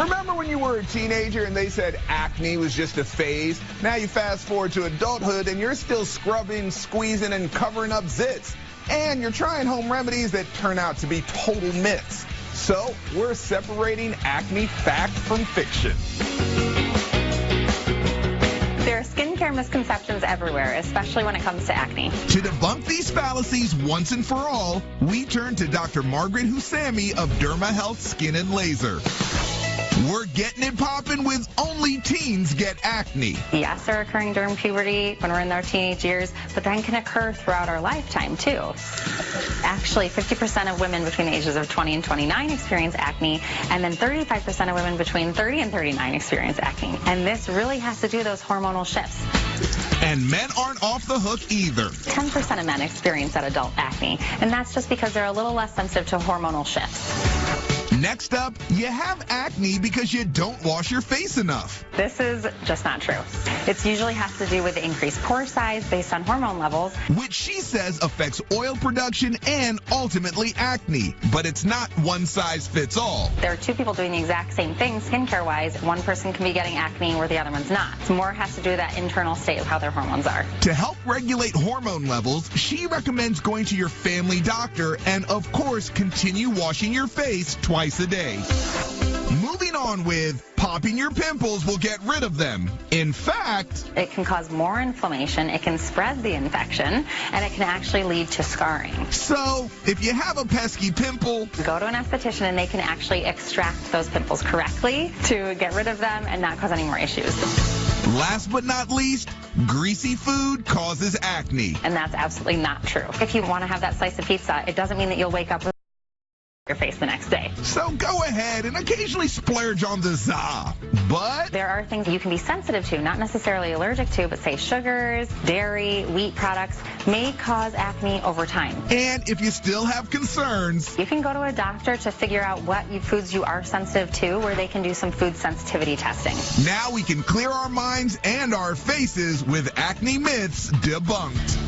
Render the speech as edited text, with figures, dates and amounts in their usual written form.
Remember when you were a teenager and they said acne was just a phase? Now you fast forward to adulthood and you're still scrubbing, squeezing, and covering up zits. And you're trying home remedies that turn out to be total myths. So we're separating acne fact from fiction. There are skincare misconceptions everywhere, especially when it comes to acne. To debunk these fallacies once and for all, we turn to Dr. Maggie Husami of Derma Health Skin and Laser. We're getting it poppin' with only teens get acne. Yes, they're occurring during puberty when we're in our teenage years, but then can occur throughout our lifetime too. Actually, 50% of women between the ages of 20 and 29 experience acne, and then 35% of women between 30 and 39 experience acne. And this really has to do with those hormonal shifts. And men aren't off the hook either. 10% of men experience that adult acne, and that's just because they're a little less sensitive to hormonal shifts. Next up, you have acne because you don't wash your face enough. This is just not true. It usually has to do with increased pore size based on hormone levels, which she says affects oil production and ultimately acne. But it's not one size fits all. There are two people doing the exact same thing skincare-wise. One person can be getting acne where the other one's not. It's more has to do with that internal state of how their hormones are. To help regulate hormone levels, she recommends going to your family doctor and, of course, continue washing your face twice a day. Moving on with popping your pimples will get rid of them. In fact, it can cause more inflammation, it can spread the infection, and it can actually lead to scarring. So, if you have a pesky pimple, go to an esthetician and they can actually extract those pimples correctly to get rid of them and not cause any more issues. Last but not least, greasy food causes acne. And that's absolutely not true. If you want to have that slice of pizza, it doesn't mean that you'll wake up with your face the next day. So go ahead and occasionally splurge on the za. But there are things you can be sensitive to, not necessarily allergic to, but say sugars, dairy, wheat products may cause acne over time. And if you still have concerns, you can go to a doctor to figure out what foods you are sensitive to, where they can do some food sensitivity testing. Now we can clear our minds and our faces with acne myths debunked.